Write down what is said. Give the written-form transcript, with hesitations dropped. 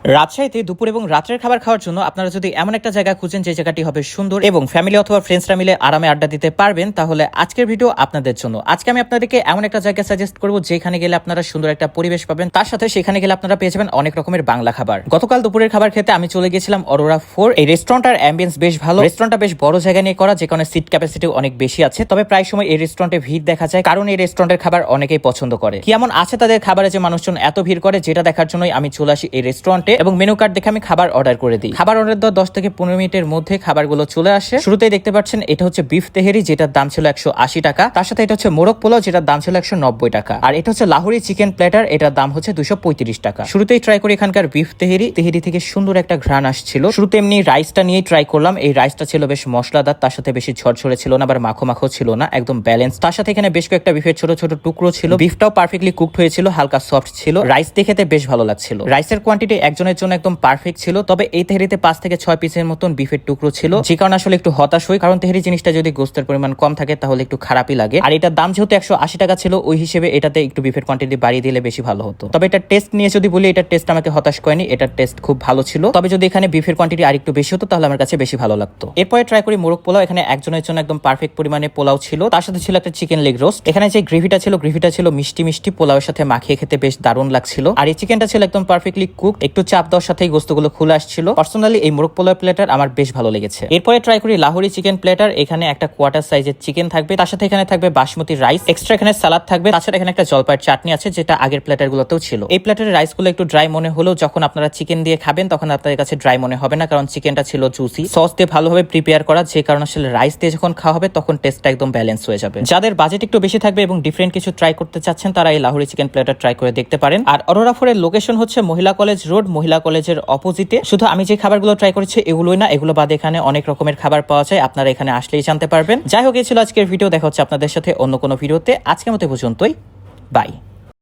রাজশাহীতে দুপুর এবং রাতের খাবার খাওয়ার জন্য আপনারা যদি এমন একটা জায়গা খুঁজেন যে জায়গাটি হবে সুন্দর এবং ফ্যামিলি অথবা ফ্রেন্ডসরা মিলে আরামে আড্ডা দিতে পারবেন, তাহলে আজকের ভিডিও আপনাদের জন্য। আজকে আমি আপনাদেরকে এমন একটা জায়গা সাজেস্ট করব যেখানে গেলে আপনারা সুন্দর একটা পরিবেশ পাবেন, তার সাথে সেখানে গেলে আপনারা পেয়ে যাবেন অনেক রকমের বাংলা খাবার। গতকাল দুপুরের খাবার খেতে আমি চলে গেছিলাম অরোরা 4। এই রেস্টুরেন্টের অ্যাম্বিয়েন্স বেশ ভালো, রেস্টুরেন্টটা বেশ বড় জায়গা নিয়ে করা, যে কারণে সিট ক্যাপাসিটি অনেক বেশি আছে। তবে প্রায় সময় এই রেস্টুরেন্টে ভিড় দেখা যায়, কারণ এই রেস্টুরেন্টের খাবার অনেকেই পছন্দ করে। কি এমন আছে তাদের খাবারে যে মানুষজন এত ভিড় করে, যেটা দেখার জন্যই আমি চলে আসি এই রেস্টুরেন্টে এবং মেনু কার্ড দেখে আমি খাবার অর্ডার করে দিই। খাবার অর্ডার দেওয়ার 10 থেকে 15 মিনিটের মধ্যে খাবারগুলো চলে আসে। শুরুতেই দেখতে পাচ্ছেন এটা হচ্ছে বিফ তেহেরি, যেটার দাম ছিল 180 টাকা। তার সাথে এটা হচ্ছে মোরগ পোলাও, যেটার দাম ছিল 190 টাকা। আর এটা হচ্ছে লাহোরি চিকেন প্ল্যাটার, এটার দাম হচ্ছে 235 টাকা। শুরুতেই ট্রাই করি এখানকার বিফ তেহেরি। তেহেরি থেকে সুন্দর একটা ঘ্রাণ আসছিল। শুরুতে এমনি রাইসটা নিয়ে ট্রাই করলাম। এই রাইসটা ছিল বেশ মশলাদার, তার সাথে বেশি ঝরঝরে ছিল না, আবার মাখো মাখো ছিল না, একদম ব্যালেন্স। তার সাথে এখানে বেশ কয়েকটা বিফের ছোট ছোট টুকরো ছিল। বিফটাও পারফেক্টলি কুকড হয়েছিল, হালকা সফট ছিল। রাইস দেখতে বেশ ভালো লাগছিল। রাইসের কোয়ান্টিটি একজনের জন্য একদম পারফেক্ট ছিল। তবে এই তেহরিতে 5 থেকে 6 পিসের মতন বিফের টুকরো ছিল, যে কারণে আসলে একটু হতাশ হই, কারণ তেহরি জিনিসটা যদি গোস্তের পরিমাণ কম থাকে তাহলে একটু খারাপই লাগে। আর এটার দাম যেহেতু 180 টাকা ছিল, ওই হিসেবে এটাতে একটু বিফের কোয়ান্টিটি বাড়িয়ে দিলে বেশি ভালো হতো। তবে এটার টেস্ট নিয়ে যদি বলি, এটার টেস্ট আমাকে হতাশ করেনি, এটার টেস্ট খুব ভালো ছিল। তবে যদি এখানে বিফের কোয়ান্টিটি আর একটু বেশি হতো তাহলে আমার কাছে বেশি ভালো লাগতো। এরপরে ট্রাই করি মোরগ পোলাও। এখানে একজনের জন্য একদম পারফেক্ট পরিমাণে পোলাও ছিল, তার সাথে ছিল একটা চিকেন লেগ রোস্ট। এখানে যে গ্রেভিটা ছিল মিষ্টি মিষ্টি, পোলাওয়ের সাথে মাখিয়ে খেতে বেশ দারুণ লাগছিল। আর এই চিকেনটা ছিল একদম পারফেক্টলি কুক, একটু চাপ দেওয়ার সাথেই গোস্তগুলো খুলে আসছিল। পার্সোনালি এই মোরগ পোলাও প্লেটার আমার বেশ ভালো লেগেছে। এরপরে ট্রাই করি লাহোরি চিকেন প্লেটার। এখানে একটা কোয়ার্টার সাইজের চিকেন থাকবে, তার সাথে এখানে থাকবে বাসমতি রাইস, এক্সট্রা এখানে সালাদ থাকবে, তাছাড়া এখানে একটা জলপাইয়ের চাটনি আছে, যেটা আগের প্লেটার গুলোতেও ছিল। এই প্লেটারের রাইসগুলো একটু ড্রাই মনে হলেও যখন আপনারা চিকেন দিয়ে খাবেন তখন আপনাদের কাছে ড্রাই মনে হবে না, কারণ চিকেনটা ছিল জুসি, সস দিয়ে ভালোভাবে প্রিপেয়ার করা, যে কারণে আসলে রাইস দিয়ে যখন খাওয়া হবে তখন টেস্টটা একদম ব্যালেন্স হয়ে যাবে। যাদের বাজেট একটু বেশি থাকবে এবং ডিফারেন্ট কিছু ট্রাই করতে চাচ্ছেন, তারা এই লাহোরি চিকেন প্লেটার ট্রাই করে দেখতে পারেন। আর অরোরা 4 এর লোকেশন হচ্ছে মহিলা কলেজ রোড, মহিলা কলেজের অপোজিটে। শুধু আমি যে খাবারগুলো ট্রাই করেছি এগুলোই না, এগুলো বাদে এখানে অনেক রকমের খাবার পাওয়া যায়, আপনারা এখানে আসলেই জানতে পারবেন। যাই হোক, এই ছিল আজকের ভিডিও। দেখা হচ্ছে আপনাদের সাথে অন্য কোনো ভিডিওতে। আজকের মতো পর্যন্তই, বাই।